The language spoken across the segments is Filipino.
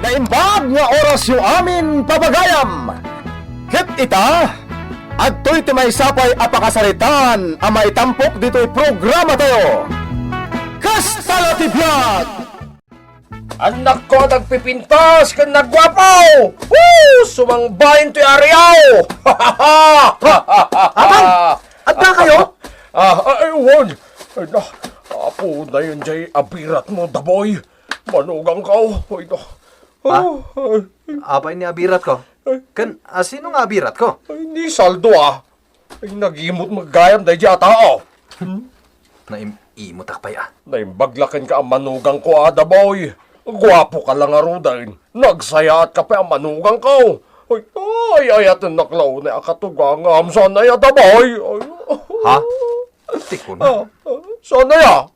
Naimbag nga oras yung amin pabagayam. Hit ita, at to'y timay sapay apakasalitan ang maitampok dito'y programa tayo. Kastala ti Vlog! Anak ko, nagpipintas ka nagwapaw! Woo! Sumangbayin to'y ariyaw! Abang! At ba kayo? Ewan! Ay na, apo na yun jay abirat mo, daboy! Manugang ka, ay na. Apay ni abirat ko? Sino nga abirat ko? Ay, ni saldo Ay, nagimot maggayam dahi di atao. Naimot akpay Naimbaglakin ka ang manugang ko, daboy. Gwapo ka lang arudain. Nagsayaat ka pa ang manugang ko. Ay, at naklaw na akatugang amsan na yata, boy. Ha? Tiko na. Saan na ya?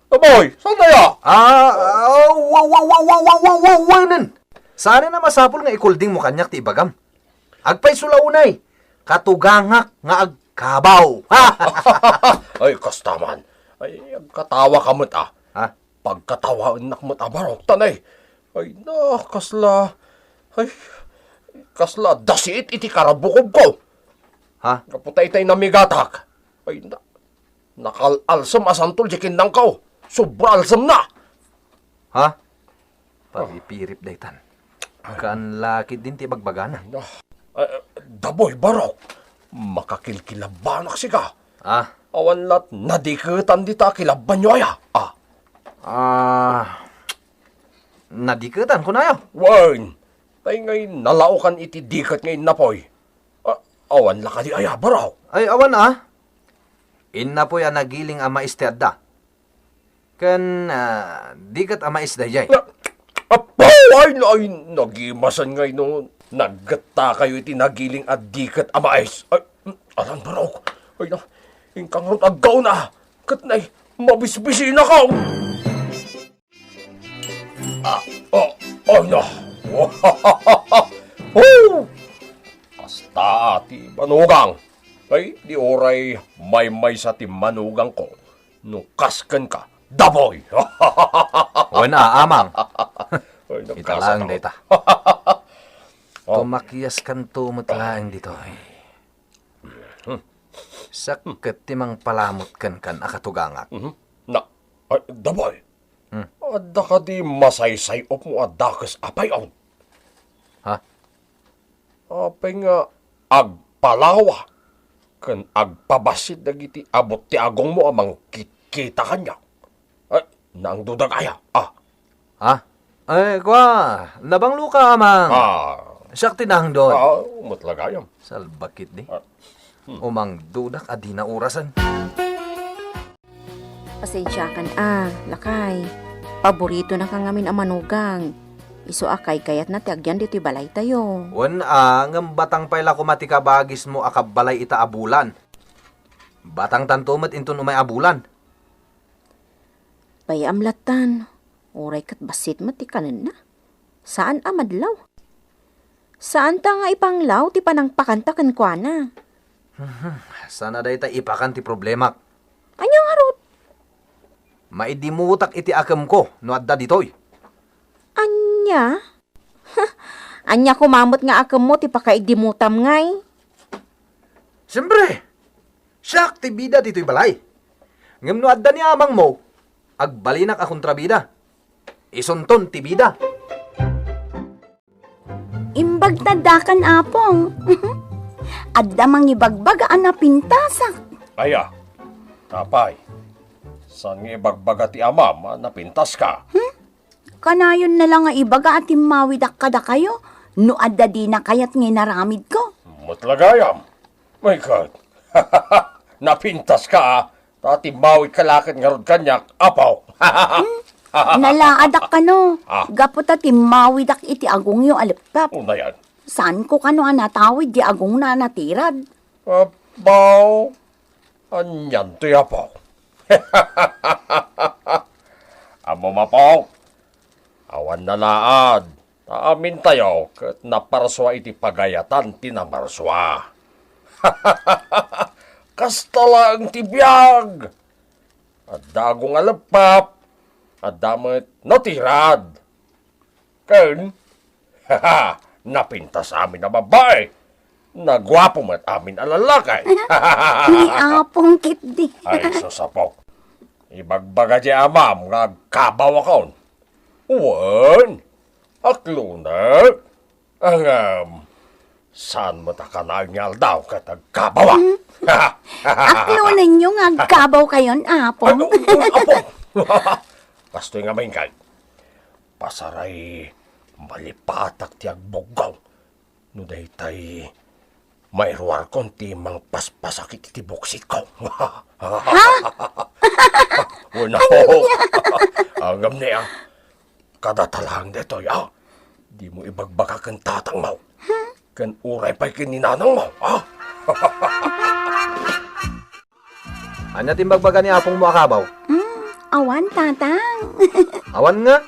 Boy, saan na ya? Wanan! Sana na masapol nga ikulding mo kanyak ti ibagam. Agpay sulaunay. Katugangak nga agkabaw. Ay, kastaman. Ay, katawa ka mo't Ha? Pagkatawa anak mo't barok tanay. Ay, kasla. Ay, kasla, dasit iti karabukob ko. Ha? Kaputay-tay na migatak. Ay, nakalalsam asantol di kindang ko. Sobra alsam na. Ha? Pagipirip daytan. Kaan laki din ti bagbagana. Daboy, barok. Makakilkilabanak si ka. Awan lat, nadiketan dita kilaban nyo aya. Nadiketan ko na yo. Wan, tay ngay nalaukan iti dikat ngay napoy. Awan la ka di aya, baraw. Ay, awan Inna po yan nagiling ama istiadda. Kan, dikat ama isdayay. Ay, nagimasan ngay no. Naggata kayo iti nagiling at dikat amais. Ay, alam baraw. Ay na, ingkang rot aggaw na. Katnay, mabisbisi na ka. Ay na. Kasta ati manugang. Ay, di oray may sa ti manugang ko. Nukaskan ka, daboy. Wana, amang. Ay, Italang data. Tumakiyas kan tumutlaang dito. Sakit timang palamot kan akatugangak. Ay, daboy. Adda ka di masaysay op mo adakas apay on. Ha? Apay nga agpalawa. Kan agpabasit dagiti abot ti agong mo amang kita kanya. Ay, naang dudag aya. Ha? Ay, nabanglo ka, amang. Siyak tinahang doon. Umatlagayam. Salbakit di. Umang dudak adi na orasan. Pasensyakan lakay. Paborito na kang amin ang manugang. Iso akay kayat na tiagyan dito'y balay tayo. Ngam batang payla kumatika bagis mo akabalay ita abulan. Batang tantumat intun umay abulan. Payamlatan. Oray kat basit matikanan na. Saan amadlaw? Saan ta nga ipanglaw ti panang pakantakan kwa na? Sana day ta ipakan ti problema. Anyang harot? Maidimutak iti akam ko no adda ditoy. Anya? Anya kumamot nga akam mo ti pakaidimutam ngay. Siyempre, siyak ti bida dito'y balay. Ngam no adda ni amang mo, agbalinak akong trabida. Isunton ti bida. Imbag tadakan apong. Adda mang ibagbagaan na pintasak. Aya, tapay. San nga ibagbaga ti amam, napintas ka. Kanayon na lang nga ibaga at mawidak kada kayo. No adda di na kayat nga naramid ko. Matlagayam. My God. Napintas ka, Tati mawit kalakit nga rod kanyak, apaw. Nalaadak ka no. Gapot at mawidak iti agong yung aliptap. Una yan. Saan ko kano anatawid di agong na natirad? Apaw. Anyan to'y apaw. Amo mapaw. Awan na laad. Taamin tayo kat naparswa iti pagayatan tinamarswa. Kasta lang tibiyag. At dagong alapap. At damit natirad. Ken, napinta sa amin na babae. Nagwapo mat amin ang lalaki. Ni apong kit di. Ay, susapaw. Ibagbaga di amam nga kabaw akon. Uwan, aklunag. Saan mo takanagngal daw katag kabawa? Aklo ninyo nga gabaw kayon, apong. Apo! Kastoy nga main kay. Pasaray, malipatak tiyag bugaw. No daytay, may ruwar konti mang paspasakit iti buksit ko. Wala ho. Angam niya. Kadatalang dito, ya. Di mo ibagbaka kan tatang mo. Kan uray pa'y kininanang mo, ha? Anya timbagbaga ni apong mo akabaw? Awan, tatang. Awan nga.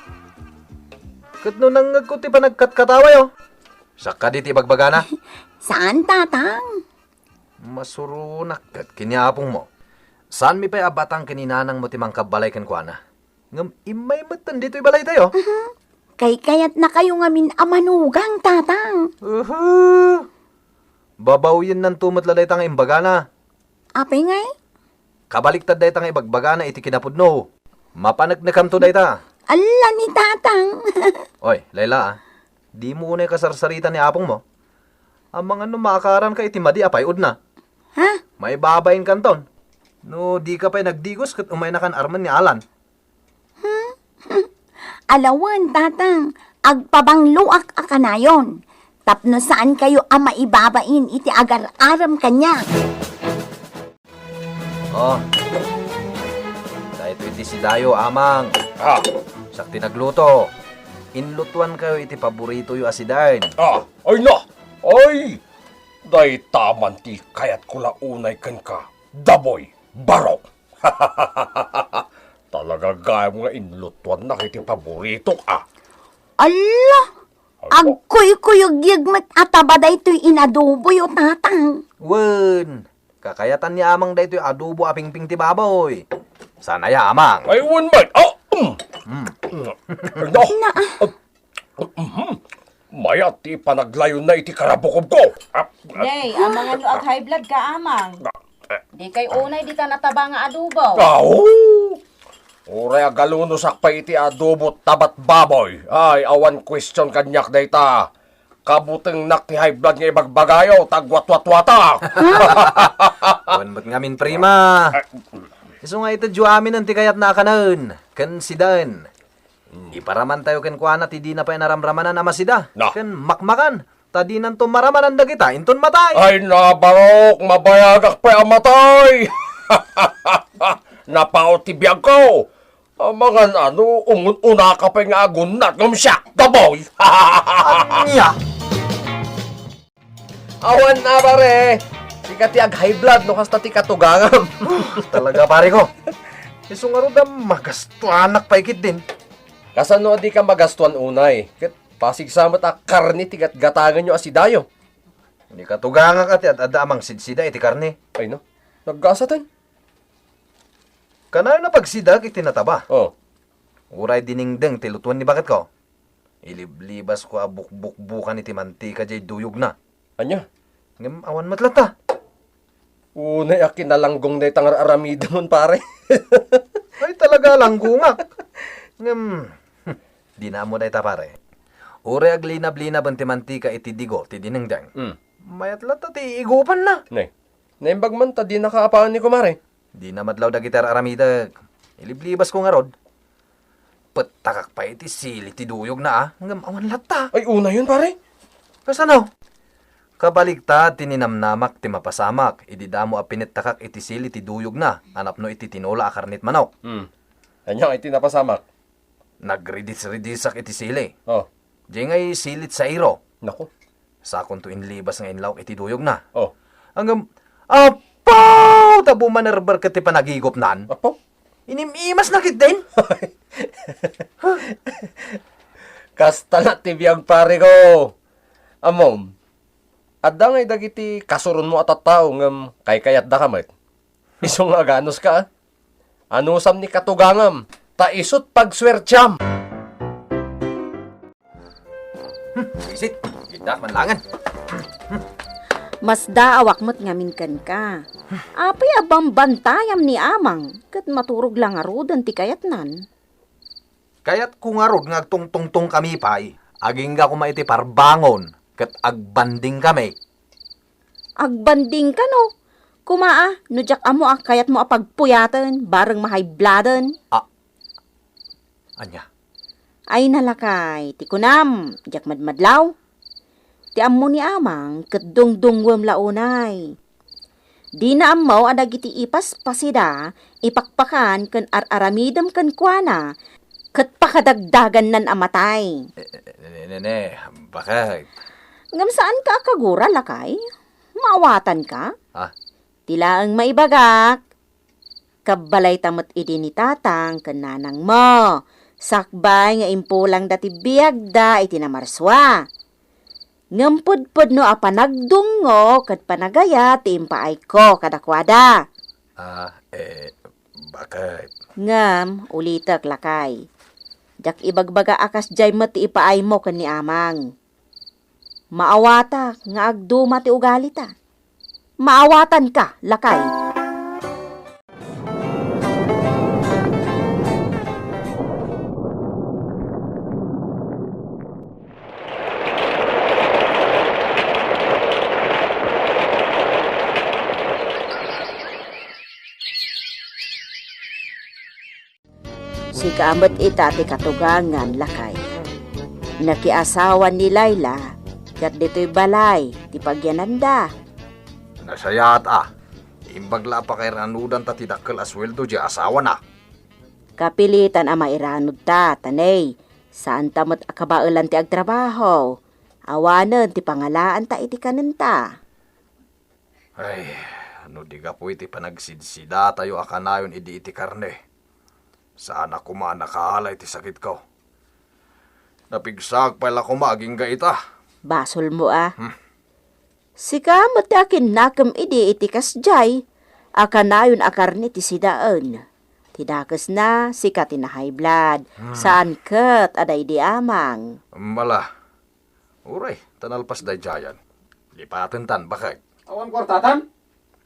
Kat no nang nagkuti pa nagkatkataway, oh. Saka di tibagbaga na. Saan, tatang? Masurunak kat kiniapong mo. Saan mi pa'y abatang kininanang mo timang kabalay kan kwa na? Ngam imay matan dito'y balay tayo. Kay kayat na kayo ngamin amanugang, tatang. Babawin ng tumot lalay tang imbaga na. Apay ngay? Kabaliktad day tang ibagbaga na iti kinapudno. Mapanagnakam to day ta. Ala ni tatang. Oy, Layla ah. Di mo unay kasarsarita ni apong mo. Ang mga numakaran ka iti madi apay ud na. Ha? May babayin kanton. No, di ka pa'y nagdigos kat umay na kan arman ni Alan. Alawan, tatang. Agpabangluak akanayon. Tapno saan kayo ang maibabain iti agar-aram kanya. Oh. Dahil iti si Dayo, amang. Ah, Sakti nagluto. Inlutuan kayo iti paborito yu asidain. ay na! Ay! Day taman ti kayat ko launay kan ka. Daboy, barok. Talaga gaya mo nga inlutuan na kiti paborito ah. Ala! Agkuy-kuyog yagmat atabaday to'y inadobo yo, tatang. Wen, kakayatan ni amang dahito yu adobo aping-ping ti baboy. Sana ya, amang. Ay, one man! Ah! Ay na! Maya ti panaglayon na iti karabukob ko. Day, amangan nyo ag high blood ka, amang. Di kay unay di ta nataba nga adubaw. Uray agaluno sakpay iti adobo tabat baboy. Ay, awan question kanyak dayta. Kabuteng nak ti high blood nga ibagbagayo, tagwat-wat-wata. Wen mo't ngamin prima. Iso nga ito jo amin ang tikayat na kanan. Kan sidan. Iparaman tayo ken kuana ti di na pa naramramanan na masida. Na. Ken makmakan. Tadi nan to maramanan da kita inton matay. Ay, nabarok, mabayagak pa ang matay. Napao ti biyag ko. Mga una ka pa nga agunat ng siya, daboy. Anya. Awan na pare. Di ka ti ag high blood, no kasta ti katugangam. Talaga pare ko. Iso nga ro da magastuanak pa ikit din. Kasano di ka magastuan unay. Kat pasig samat a karni tigat gatangan nyo asidayo. Hindi ka tuganga ka ti at ada amang sidsida iti karne. Ay no, naggasatan. Kanayo na pagsida iti nataba. Oh, Uray diningdeng ti lutuan ni bakit ko. Iliblibas ko abuk-buk-bukan iti mantika jay duyog na. anya. Ngem awan matlata. Unay akin nalanggong na itangar aramida mon pare. Ay talaga lang gungak. Ngem, di na mo dayta pare. Ure aglinab-linab ang timantika iti digo, ti dinengdeng. Mayat lata ti igupan na. Nay, naimbag man ta di nakaapaan ni kumare. Di na madlaw da gitar aramidag. Iliblibas ko nga rod. Petakak pa iti sili ti duyog na ah. Ngem awan lata. Ay, una yun pare. Kasano? Kabaligtad tininamnamak ti mapasamak. Idi damo a pinittakak iti sili ti duyog na. Anap no iti tinola a karnit manok. Anya, iti napasamak. Nagridis-ridisak iti sili. Oh, Di ngay silit sa iro. naku. Sakon to inlibas nga inlaw iti duyog na. Oh, Hanggang, apaw! Tabo manerbar ka ti panagigop nan. apo. Inimimas na kit din. Kasta na tibiyag pare ko. Amom, adda ngay dagiti kasuron mo at tao ngam kay kayat da kamat. Isong aganos ka. Anusam ni katugangam, ta isot pagswertyam. Visit, kita manlangan. Mas daawak mo't ngaminkan ka. Apay abang bantayam ni amang, kat maturog lang arudan ti kayatnan. Kaya't kung arod nga tungtungtong kami pay, aging nga kumaiti parbangon, kat agbanding kami. Agbanding ka no. Kumaa, nudyak amo kayat mo apagpuyatan, bareng mahaybladan. Anya, Ay nalakay, ti kunam, jak madmadlaw. Ti ammo ni amang, kat dungdungwam launay. Di na amaw adag iti ipas pasida, ipakpakan kan ar-aramidam kan kuana, kat pakadagdagan nan amatay. nene, bakit? Ngam saan ka akagura lakay? Maawatan ka? Ha? Tila ang maibagak. Kabalay tamot idi ni tatang kan nanang mo. Sakbay nga impulang dati biyagda iti namarswa. Ngampudpud no apanagdungo kat panagaya ti impaay ko kadakwada. Bakit? Ngam, ulitak lakay. Jak ibagbaga akas jay mo ti ipaay mo kan ni amang. Maawatak nga agduma ti ugalita. Maawatan ka, lakay. Si kaamot ita ti katugangan lakay. Nakiasawan ni Layla, kat dito'y balay, ti pagyananda. Nasayat Imbagla pa kay ranudan ta tidakkel asweldo di asawa na. Kapilitan ang mairanod ta, tanay. Saan tamot akabailan ti agtrabaho. Awanan ti pangalaan ta iti kanenta. Ay, ano di ka po iti panagsidsida tayo akanayon idi iti karne. Saan ako nakaalay ti sakit ko. Napigsag pala ko maging gaita. Basol mo Si kamot ti akin nakam idi iti kasjay. Akanayon akarni ti sidaan. Tidakas na, sikat na high blood. Saan kat, aday di amang. Mala. Uray, tanalpas day jayan. Lipaten tan, bakit? Awan kwartatan?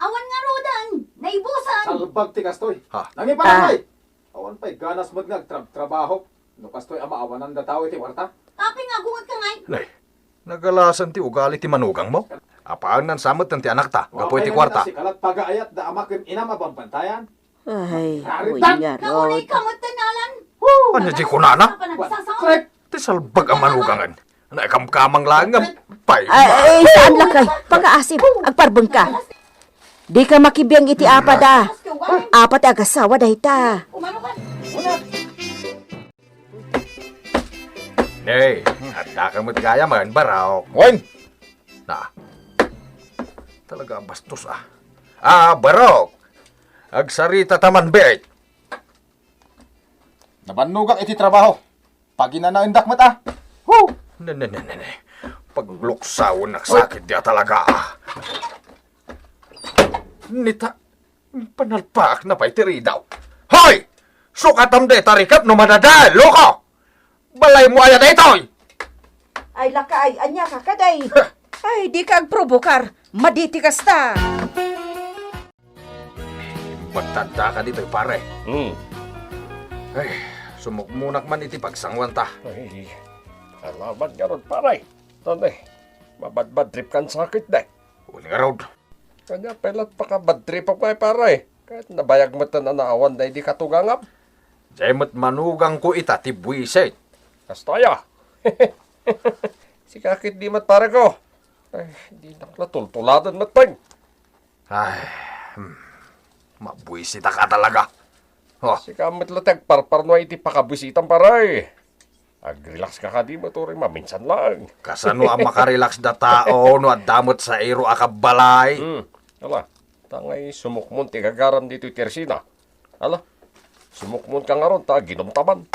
Awan nga rodan, naibusan. Salbag ti kastoy. Ha? Nangi parangay. Awan pa'y ganas mo't trabaho. No kastoy ama awanan da tao iti kwarta. Tapi nga gungot ka ngay. Nay, nagalasan ti ugali ti manugang mo? Apaan nan samot ti anak ta, gapoy ti kwarta. Si kalat pagaayat da amakin inam abang pantayan. Ay, uy Raritan! nga Kaunay rod. kamot tanalan. Ano di ko nana? Correct! Ti salbag ang manugangan. Naikamkamang lang nga. Pay. Ay, saan lakay? Pag-aasip, agparbeng ka. Di ka makibiyang iti apada. Apat agasawa dahi ta. Umano ka? Nay, at nakamot gaya man, baraw. Wen! Na. Talaga bastos barok. Agsarita taman bet. Nabanugang iti trabaho. Pag inanaindak mat Ne. Pagluksaw nagsakit dia talaga Nita, panalpak na pa'y tiri daw. Hoy! Sukatam de tarikap no madadal, loko! Balay mo ayat itoy! Ay, lakay, anya ka kaday. Ay, di ka agprovokar. Maditikas ta. Magtanda ka dito'y pare. Ay, sumukmunak man iti pagsangwan ta. Ay, alaman nga ron, paray. Tanay, mabadbad trip kan sakit na. Uli nga road. Kanya pelat pa ka bad trip ako paray. Kahit nabayag mo ta na naawan na hindi katugangap. Jemot manugang ko ita ti buwisit. Kastaya. Si kakit di mat pare ko. Ay, di naklatultuladan mat pang. Ay, mabuwisit ka talaga. Oh, Si kamit latag parparno ay iti pakabisitan paray. Ag-relax ka di mo to rin maminsan lang. kasano ang makarelax da tao no at damot sa iro akabalay. Ala, tangay sumukmon ti gagaran dito Tersina. Ala, sumukmon ka nga ron ta ginumtaman.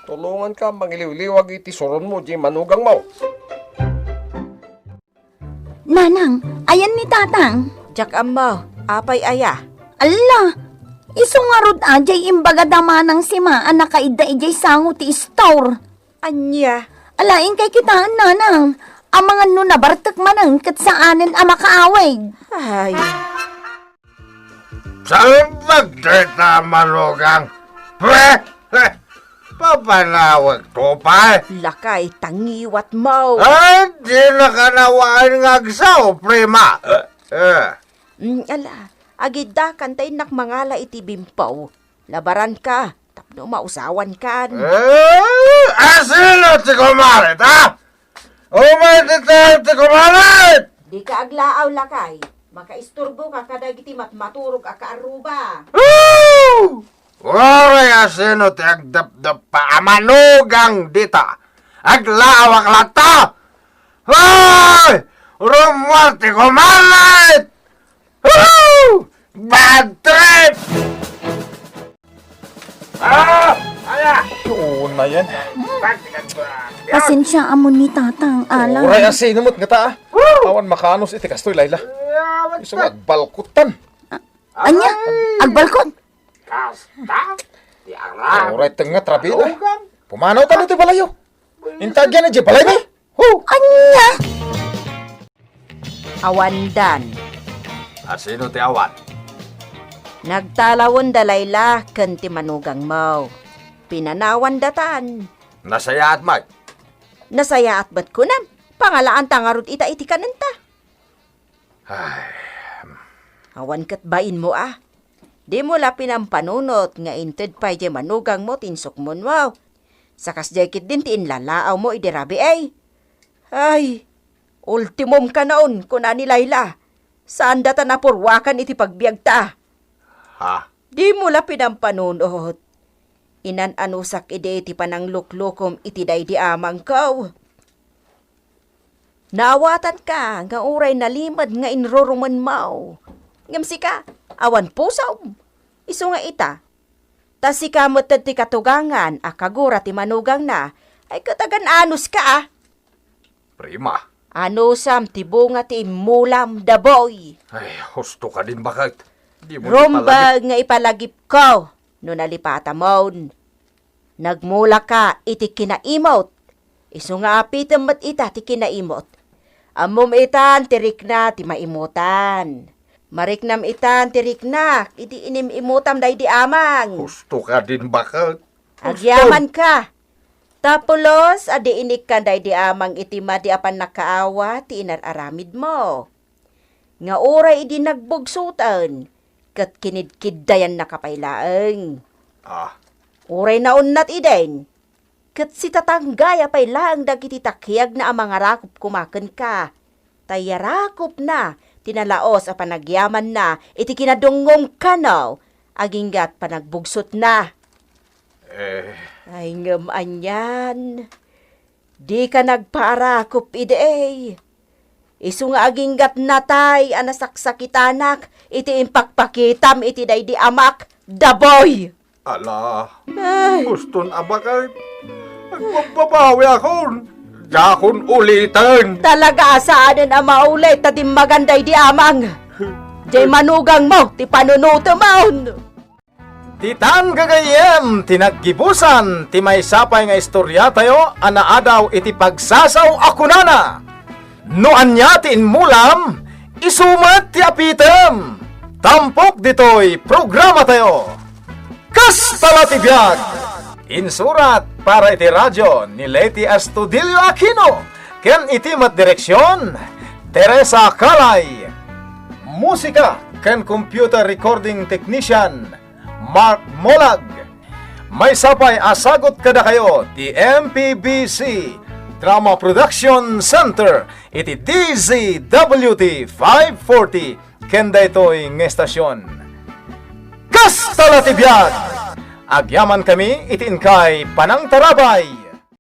Tulungan ka mangiliw-liwag iti suron mo di manugang mo. Nanang, ayan ni tatang. Jak ammo, apay aya. Ala, isungarod ajay imbaga damanang si maan nakaida ijay sango ti store. Anya, Alaing kay kitaan nanang. Ang mga nunabartak manang kat saanin ang makaaway. Ay, Saan magdita manugang? Papanawag to pa. lakay tangiwat mo. Ay, di na kanawaan ngagsaw, prima. Ala, agida kantay nak mangala iti bimpaw. Labaran ka, tapno mausawan kan. Asino ti kumarit, ha? Umatita ti kumarit! Di ka aglaaw lakay. Makaisturbo ka kadagiti maturog a kaaruba. Woo! Waray asino ti agdap-dap pa amanugang dita. Aglawak lata! Hoy! Rumwar ti kumarit! Woo! Bad trip! Aya! Yun na yan. Pasensya amon ni tatang alang. Uray ang sinumot nga ta. Awan makanos iti kastoy, Layla. Iso nga, balkutan. Anya, agbalkon. Uray tanga trabida. Pumanaw talo ti balayo. Intagyan na di balay ni. Anya. Awandan. Asino ti awan? Nagtalawon dalayla ken ti manugang mo. Pinanawan datan. Nasaya at mag. Nasaya at ba't ko nam? Pangalaan tangarod ita iti kananta. Awan kat bain mo ah. Di mo lapin ang panunot nga inted pa di manugang mo tinsok mo wow. Sakas jakit din ti inlalaaw mo idirabi ay. Ay, ultimum ka naon kuna ni Layla. Saan data napurwakan iti pagbiag ta? Ha? Di mo lapin ang panunot. Inan anusak ide iti panangluklukom iti day di amang kaw. Naawatan ka nga uray nalimad nga inruruman mau. Ngamsi ka, awan pusaw. Iso nga ita. Ta si kamot ti katugangan, akagura ti manugang na, ay katagan anus ka ah. Prima. Anusam ti bunga ti mulam da boy. Ay, husto ka din bakit? Di mo Rumbag nga ipalagip ko, no nalipata mo. Nagmula ka iti kinaimot. Iso nga apitam mat ita ti kinaimot. Amom itan tirik na ti maimutan. Mariknam itan tirik na iti inimimutam day di amang. Husto ka din bakit? Agyaman ka. Tapulos adi inik ka day di amang iti madi apan nakaawa ti inararamid mo. Nga oray idi nagbugsutan. Kat kinidkid dayan nakapailaeng. Uray na unnat iden. Kat si tatanggaya pay lang dagiti takyag na ang mga rakop kumakan ka. Tayarakop na, tinalaos a panagyaman na, iti kinadungong kanaw, aginggat panagbugsot na. Ay ngaman yan. Di ka nagparakop ide. Isu nga aginggat natay, anasaksakitanak, iti impakpakitam, iti day di amak, daboy! Ala, gusto na bakit? Magpapabawi ako. Dakon ulitin. Talaga saanin ang maulit, tatim maganday di amang. Di manugang mo, ti panunuto mo. Titan gagayem, tinaggibusan, ti may sapay nga istorya tayo, anaadaw iti pagsasaw akunana. No anya ti inmulam, isumat ti apitem. Tampok ditoy programa tayo. Kastala ti biag! Insurat para iti radyo ni Leti Astudillo Aquino. Ken iti mat direksyon, Teresa Calay. Musika ken computer recording technician, Mark Molag. May sapay asagot kada kayo ti MPBC Drama Production Center iti DZWT 540 ken daytoy ng estasyon. Kastala ti biag! Agyaman kami itin kay Panang Tarabay.